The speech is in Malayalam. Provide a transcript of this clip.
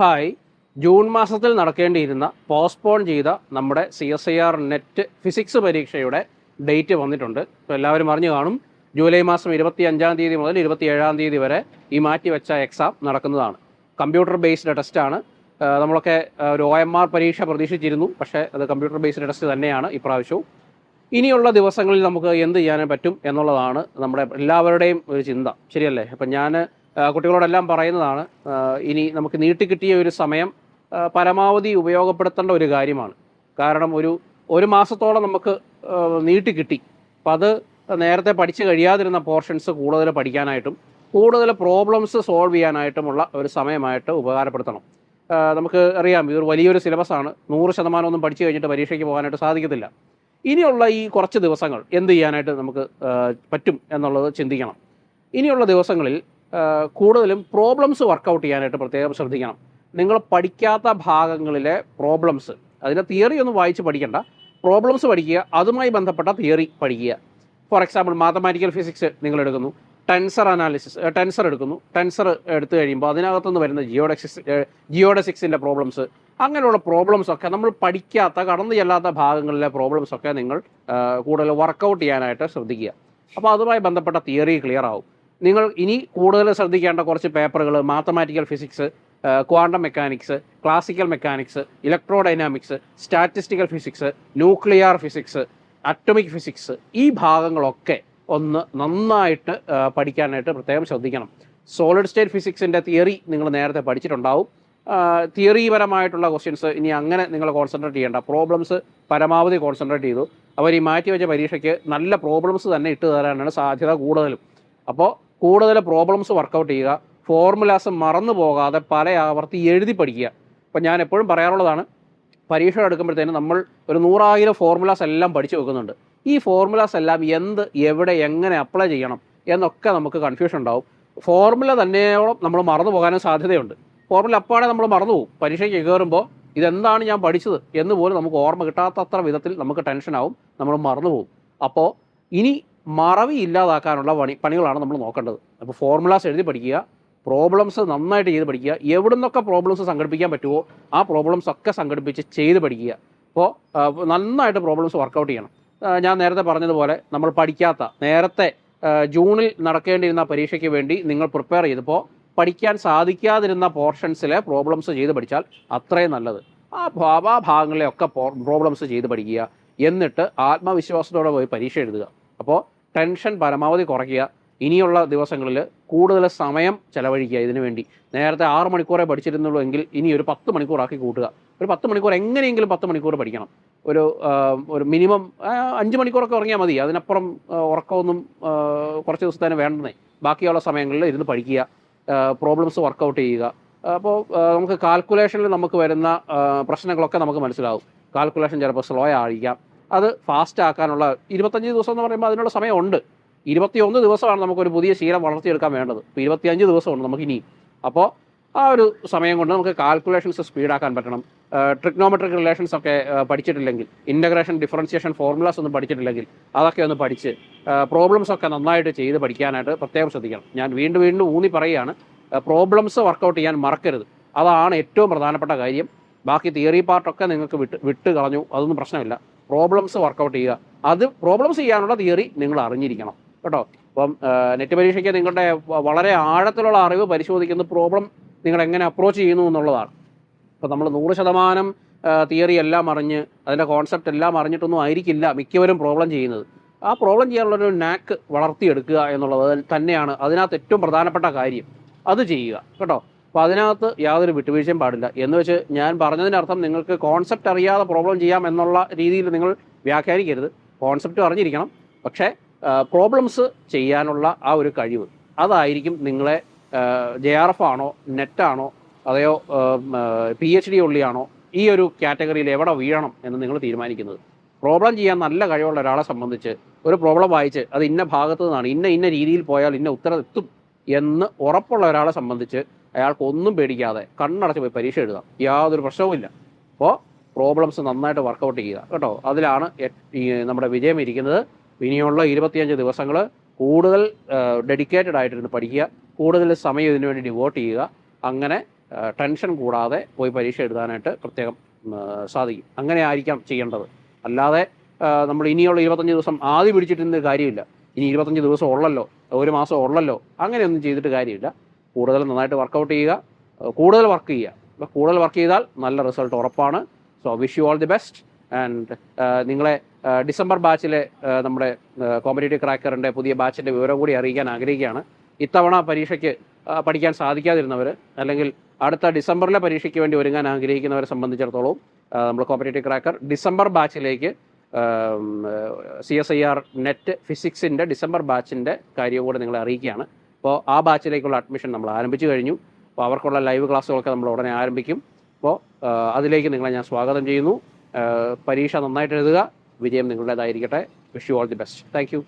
ഹായ്, ജൂൺ മാസത്തിൽ നടക്കേണ്ടിയിരുന്ന പോസ്റ്റ്പോൺ ചെയ്ത നമ്മുടെ CSIR നെറ്റ് ഫിസിക്സ് പരീക്ഷയുടെ ഡേറ്റ് വന്നിട്ടുണ്ട്. ഇപ്പോൾ എല്ലാവരും അറിഞ്ഞു കാണും. ജൂലൈ മാസം 25-ാം തീയതി മുതൽ 27-ാം തീയതി വരെ ഈ മാറ്റിവെച്ച എക്സാം നടക്കുന്നതാണ്. കമ്പ്യൂട്ടർ ബേസ്ഡ് ടെസ്റ്റാണ്. നമ്മളൊക്കെ ഒരു OMR പരീക്ഷ പ്രതീക്ഷിച്ചിരുന്നു, പക്ഷേ അത് കമ്പ്യൂട്ടർ ബേസ്ഡ് ടെസ്റ്റ് തന്നെയാണ് ഇപ്രാവശ്യവും. ഇനിയുള്ള ദിവസങ്ങളിൽ നമുക്ക് എന്ത് ചെയ്യാൻ പറ്റും എന്നുള്ളതാണ് നമ്മുടെ എല്ലാവരുടെയും ഒരു ചിന്ത, ശരിയല്ലേ? അപ്പം ഞാൻ കുട്ടികളോടെല്ലാം പറയുന്നതാണ്, ഇനി നമുക്ക് നീട്ടിക്കിട്ടിയ ഒരു സമയം പരമാവധി ഉപയോഗപ്പെടുത്തേണ്ട ഒരു കാര്യമാണ്. കാരണം ഒരു മാസത്തോളം നമുക്ക് നീട്ടിക്കിട്ടി. അപ്പം അത് നേരത്തെ പഠിച്ചു കഴിയാതിരുന്ന പോർഷൻസ് കൂടുതൽ പഠിക്കാനായിട്ടും കൂടുതൽ പ്രോബ്ലംസ് സോൾവ് ചെയ്യാനായിട്ടുമുള്ള ഒരു സമയമായിട്ട് ഉപകാരപ്പെടുത്തണം. നമുക്ക് അറിയാം, ഇതൊരു വലിയൊരു സിലബസാണ്. 100% ഒന്നും പഠിച്ചു കഴിഞ്ഞിട്ട് പരീക്ഷയ്ക്ക് പോകാനായിട്ട് സാധിക്കത്തില്ല. ഇനിയുള്ള ഈ കുറച്ച് ദിവസങ്ങൾ എന്ത് ചെയ്യാനായിട്ട് നമുക്ക് പറ്റും എന്നുള്ളത് ചിന്തിക്കണം. ഇനിയുള്ള ദിവസങ്ങളിൽ കൂടുതലും പ്രോബ്ലംസ് വർക്കൗട്ട് ചെയ്യാനായിട്ട് പ്രത്യേകം ശ്രദ്ധിക്കണം. നിങ്ങൾ പഠിക്കാത്ത ഭാഗങ്ങളിലെ പ്രോബ്ലംസ്, അതിൻ്റെ തിയറി ഒന്നും വായിച്ച് പഠിക്കേണ്ട, പ്രോബ്ലംസ് പഠിക്കുക, അതുമായി ബന്ധപ്പെട്ട തിയറി പഠിക്കുക. ഫോർ എക്സാമ്പിൾ മാത്തമാറ്റിക്കൽ ഫിസിക്സ് നിങ്ങൾ എടുക്കുന്നു, ടെൻസർ എടുക്കുന്നു. ടെൻസർ എടുത്തു കഴിയുമ്പോൾ അതിനകത്തുനിന്ന് വരുന്ന ജിയോഡെസിക്സിൻ്റെ പ്രോബ്ലംസ്, അങ്ങനെയുള്ള പ്രോബ്ലംസൊക്കെ നമ്മൾ പഠിക്കാത്ത, കടന്നു ചെല്ലാത്ത ഭാഗങ്ങളിലെ പ്രോബ്ലംസൊക്കെ നിങ്ങൾ കൂടുതൽ വർക്കൗട്ട് ചെയ്യാനായിട്ട് ശ്രദ്ധിക്കുക. അപ്പോൾ അതുമായി ബന്ധപ്പെട്ട തിയറി ക്ലിയർ ആവും. നിങ്ങൾ ഇനി കൂടുതൽ ശ്രദ്ധിക്കേണ്ട കുറച്ച് പേപ്പറുകൾ mathematical physics, quantum mechanics, classical mechanics, electrodynamics, statistical physics, nuclear physics, atomic physics, ഈ ഭാഗങ്ങളൊക്കെ ഒന്ന് നന്നായിട്ട് പഠിക്കാനായിട്ട് പ്രത്യേകം ശ്രദ്ധിക്കണം. സോളിഡ് സ്റ്റേറ്റ് ഫിസിക്സിൻ്റെ തിയറി നിങ്ങൾ നേരത്തെ പഠിച്ചിട്ടുണ്ടാവും. തിയറിപരമായിട്ടുള്ള ക്വസ്റ്റ്യൻസ് ഇനി അങ്ങനെ നിങ്ങൾ കോൺസെൻട്രേറ്റ് ചെയ്യേണ്ട. പ്രോബ്ലംസ് പരമാവധി കോൺസെൻട്രേറ്റ് ചെയ്തു. അവർ ഈ മാറ്റിവെച്ച പരീക്ഷയ്ക്ക് നല്ല പ്രോബ്ലംസ് തന്നെ ഇട്ട് തരാനാണ് സാധ്യത കൂടുതലും. അപ്പോൾ കൂടുതൽ പ്രോബ്ലംസ് വർക്കൗട്ട് ചെയ്യുക. ഫോർമുലാസ് മറന്നു പോകാതെ പല ആവർത്തി എഴുതി പഠിക്കുക. ഇപ്പം ഞാൻ എപ്പോഴും പറയാറുള്ളതാണ്, പരീക്ഷ എടുക്കുമ്പോഴത്തേനും നമ്മൾ ഒരു 100,000 ഫോർമുലാസ് എല്ലാം പഠിച്ചു വെക്കുന്നുണ്ട്. ഈ ഫോർമുലാസ് എല്ലാം എവിടെ എങ്ങനെ അപ്ലൈ ചെയ്യണം എന്നൊക്കെ നമുക്ക് കൺഫ്യൂഷൻ ഉണ്ടാവും. ഫോർമുല തന്നെയോളം നമ്മൾ മറന്നു പോകാനും സാധ്യതയുണ്ട്. ഫോർമുല അപ്പാടെ നമ്മൾ മറന്നു പോകും. പരീക്ഷയ്ക്ക് കയറുമ്പോൾ ഇതെന്താണ് ഞാൻ പഠിച്ചത് എന്ന് പോലും നമുക്ക് ഓർമ്മ കിട്ടാത്തത്ര വിധത്തിൽ നമുക്ക് ടെൻഷനാവും, നമ്മൾ മറന്നു പോകും. അപ്പോൾ ഇനി മറവി ഇല്ലാതാക്കാനുള്ള പണികളാണ് നമ്മൾ നോക്കേണ്ടത്. അപ്പോൾ ഫോർമുലാസ് എഴുതി പഠിക്കുക, പ്രോബ്ലംസ് നന്നായിട്ട് ചെയ്ത് പഠിക്കുക, എവിടെ നിന്നൊക്കെ പ്രോബ്ലംസ് സംഘടിപ്പിക്കാൻ പറ്റുമോ ആ പ്രോബ്ലംസ് ഒക്കെ സംഘടിപ്പിച്ച് ചെയ്ത് പഠിക്കുക. അപ്പോൾ നന്നായിട്ട് പ്രോബ്ലംസ് വർക്കൗട്ട് ചെയ്യണം. ഞാൻ നേരത്തെ പറഞ്ഞതുപോലെ നമ്മൾ പഠിക്കാത്ത, നേരത്തെ ജൂണിൽ നടക്കേണ്ടിയിരുന്ന പരീക്ഷയ്ക്ക് വേണ്ടി നിങ്ങൾ പ്രിപ്പയർ ചെയ്തപ്പോൾ പഠിക്കാൻ സാധിക്കാതിരുന്ന പോർഷൻസിലെ പ്രോബ്ലംസ് ചെയ്ത് പഠിച്ചാൽ അത്രയും നല്ലത്. ആ ഭാഗങ്ങളിലൊക്കെ പ്രോബ്ലംസ് ചെയ്ത് പഠിക്കുക. എന്നിട്ട് ആത്മവിശ്വാസത്തോടെ പോയി പരീക്ഷ എഴുതുക. അപ്പോൾ ടെൻഷൻ പരമാവധി കുറയ്ക്കുക. ഇനിയുള്ള ദിവസങ്ങളിൽ കൂടുതൽ സമയം ചെലവഴിക്കുക ഇതിനു വേണ്ടി. നേരത്തെ 6 മണിക്കൂറേ പഠിച്ചിരുന്നുള്ളൂ എങ്കിൽ ഇനി ഒരു 10 മണിക്കൂറാക്കി കൂട്ടുക. ഒരു 10 മണിക്കൂർ, എങ്ങനെയെങ്കിലും 10 മണിക്കൂർ പഠിക്കണം. ഒരു മിനിമം 5 മണിക്കൂറൊക്കെ ഉറങ്ങിയാൽ മതി. അതിനപ്പുറം ഉറക്കമൊന്നും കുറച്ച് ദിവസത്തേന് വേണ്ടതേ. ബാക്കിയുള്ള സമയങ്ങളിൽ ഇരുന്ന് പഠിക്കുക, പ്രോബ്ലംസ് വർക്കൗട്ട് ചെയ്യുക. അപ്പോൾ നമുക്ക് കാൽക്കുലേഷനിൽ നമുക്ക് വരുന്ന പ്രശ്നങ്ങളൊക്കെ നമുക്ക് മനസ്സിലാവും. കാൽക്കുലേഷൻ ചിലപ്പോൾ സ്ലോ ആയിരിക്കാം. അത് ഫാസ്റ്റ് ആക്കാനുള്ള 25 ദിവസം എന്ന് പറയുമ്പോൾ അതിനുള്ള സമയമുണ്ട്. 21 ദിവസമാണ് നമുക്കൊരു പുതിയ ശീലം വളർത്തിയെടുക്കാൻ വേണ്ടത്. ഇപ്പോൾ 25 ദിവസമുണ്ട് നമുക്കിനി. അപ്പോൾ ആ ഒരു സമയം കൊണ്ട് നമുക്ക് കാൽക്കുലേഷൻസ് സ്പീഡാക്കാൻ പറ്റണം. ട്രിഗ്നോമെട്രിക് റിലേഷൻസ് ഒക്കെ പഠിച്ചിട്ടില്ലെങ്കിൽ, ഇൻ്റഗ്രേഷൻ, ഡിഫറൻസിയേഷൻ ഫോർമുലാസ് ഒന്നും പഠിച്ചിട്ടില്ലെങ്കിൽ അതൊക്കെ ഒന്ന് പഠിച്ച് പ്രോബ്ലംസ് ഒക്കെ നന്നായിട്ട് ചെയ്ത് പഠിക്കാനായിട്ട് പ്രത്യേകം ശ്രദ്ധിക്കണം. ഞാൻ വീണ്ടും ഊന്നി പറയുകയാണ്, പ്രോബ്ലംസ് വർക്കൗട്ട് ചെയ്യാൻ മറക്കരുത്. അതാണ് ഏറ്റവും പ്രധാനപ്പെട്ട കാര്യം. ബാക്കി തിയറി പാർട്ടൊക്കെ നിങ്ങൾക്ക് വിട്ട് കളഞ്ഞു, അതൊന്നും പ്രശ്നമില്ല. പ്രോബ്ലംസ് വർക്കൗട്ട് ചെയ്യുക. അത് പ്രോബ്ലംസ് ചെയ്യാനുള്ള തിയറി നിങ്ങൾ അറിഞ്ഞിരിക്കണം കേട്ടോ. അപ്പം നെറ്റ് പരീക്ഷയ്ക്ക് നിങ്ങളുടെ വളരെ ആഴത്തിലുള്ള അറിവ് പരിശോധിക്കുന്ന പ്രോബ്ലം നിങ്ങൾ എങ്ങനെ അപ്രോച്ച് ചെയ്യുന്നു എന്നുള്ളതാണ്. അപ്പോൾ നമ്മൾ 100% തിയറി എല്ലാം അറിഞ്ഞ് അതിൻ്റെ കോൺസെപ്റ്റ് എല്ലാം അറിഞ്ഞിട്ടൊന്നും ആയിരിക്കില്ല മിക്കവരും പ്രോബ്ലം ചെയ്യുന്നത്. ആ പ്രോബ്ലം ചെയ്യാനുള്ളൊരു നാക്ക് വളർത്തിയെടുക്കുക എന്നുള്ളത് തന്നെയാണ് അതിനകത്ത് ഏറ്റവും പ്രധാനപ്പെട്ട കാര്യം. അത് ചെയ്യുക കേട്ടോ. അപ്പോൾ അതിനകത്ത് യാതൊരു വിട്ടുവീഴ്ചയും പാടില്ല. എന്ന് വെച്ച് ഞാൻ പറഞ്ഞതിൻ്റെ അർത്ഥം നിങ്ങൾക്ക് കോൺസെപ്റ്റ് അറിയാതെ പ്രോബ്ലം ചെയ്യാം എന്നുള്ള രീതിയിൽ നിങ്ങൾ വ്യാഖ്യാനിക്കരുത്. കോൺസെപ്റ്റ് അറിഞ്ഞിരിക്കണം, പക്ഷേ പ്രോബ്ലംസ് ചെയ്യാനുള്ള ആ ഒരു കഴിവ്, അതായിരിക്കും നിങ്ങളെ JRF ആണോ, നെറ്റാണോ, അതെയോ PhD ഉള്ളിയാണോ, ഈ ഒരു കാറ്റഗറിയിൽ എവിടെ വീഴണം എന്ന് നിങ്ങൾ തീരുമാനിക്കുന്നത്. പ്രോബ്ലം ചെയ്യാൻ നല്ല കഴിവുള്ള ഒരാളെ സംബന്ധിച്ച് ഒരു പ്രോബ്ലം വായിച്ച് അത് ഇന്ന ഭാഗത്തു നിന്നാണ്, ഇന്ന രീതിയിൽ പോയാൽ ഇന്ന ഉത്തരം എത്തും എന്ന് ഉറപ്പുള്ള ഒരാളെ സംബന്ധിച്ച് അയാൾക്ക് ഒന്നും പേടിക്കാതെ കണ്ണടച്ച് പോയി പരീക്ഷ എഴുതാം, യാതൊരു പ്രശ്നവുമില്ല. അപ്പോൾ പ്രോബ്ലംസ് നന്നായിട്ട് വർക്കൗട്ട് ചെയ്യുക കേട്ടോ. അതിലാണ് നമ്മുടെ വിജയം ഇരിക്കുന്നത്. ഇനിയുള്ള 25 ദിവസങ്ങൾ കൂടുതൽ ഡെഡിക്കേറ്റഡ് ആയിട്ടിരുന്ന് പഠിക്കുക, കൂടുതൽ സമയം ഇതിനു വേണ്ടി ഡിവോട്ട് ചെയ്യുക. അങ്ങനെ ടെൻഷൻ കൂടാതെ പോയി പരീക്ഷ എഴുതാനായിട്ട് പ്രത്യേകം സാധിക്കും. അങ്ങനെ ആയിരിക്കാം ചെയ്യേണ്ടത്. അല്ലാതെ നമ്മൾ ഇനിയുള്ള 25 ദിവസം ആദ്യം പിടിച്ചിട്ടിരുന്ന കാര്യമില്ല. ഇനി 25 ദിവസം ഉള്ളല്ലോ, ഒരു മാസം ഉള്ളല്ലോ, അങ്ങനെയൊന്നും ചെയ്തിട്ട് കാര്യമില്ല. കൂടുതൽ നന്നായിട്ട് വർക്കൗട്ട് ചെയ്യുക, കൂടുതൽ വർക്ക് ചെയ്യുക. അപ്പോൾ കൂടുതൽ വർക്ക് ചെയ്താൽ നല്ല റിസൾട്ട് ഉറപ്പാണ്. So wish you all the best. And നിങ്ങളെ ഡിസംബർ ബാച്ചിലെ നമ്മുടെ കോമ്പറ്റേറ്റീവ് ക്രാക്കറിൻ്റെ പുതിയ ബാച്ചിൻ്റെ വിവരം കൂടി അറിയിക്കാൻ ആഗ്രഹിക്കുകയാണ്. ഇത്തവണ പരീക്ഷയ്ക്ക് പഠിക്കാൻ സാധിക്കാതിരുന്നവർ, അല്ലെങ്കിൽ അടുത്ത ഡിസംബറിലെ പരീക്ഷയ്ക്ക് വേണ്ടി ഒരുങ്ങാൻ ആഗ്രഹിക്കുന്നവരെ സംബന്ധിച്ചിടത്തോളം നമ്മൾ കോമ്പറ്റേറ്റീവ് ക്രാക്കർ ഡിസംബർ ബാച്ചിലേക്ക് CSIR നെറ്റ് ഫിസിക്സിൻ്റെ ഡിസംബർ ബാച്ചിൻ്റെ കാര്യവും കൂടെ നിങ്ങളെ അറിയിക്കുകയാണ്. അപ്പോൾ ആ ബാച്ചിലേക്കുള്ള അഡ്മിഷൻ നമ്മൾ ആരംഭിച്ചു കഴിഞ്ഞു. അപ്പോൾ അവർക്കുള്ള ലൈവ് ക്ലാസ്സുകളൊക്കെ നമ്മൾ ഉടനെ ആരംഭിക്കും. അപ്പോൾ അതിലേക്ക് നിങ്ങളെ ഞാൻ സ്വാഗതം ചെയ്യുന്നു. പരീക്ഷ നന്നായിട്ട് എഴുതുക, വിജയം നിങ്ങളുടേതായിരിക്കട്ടെ. Wish you all the best. Thank U.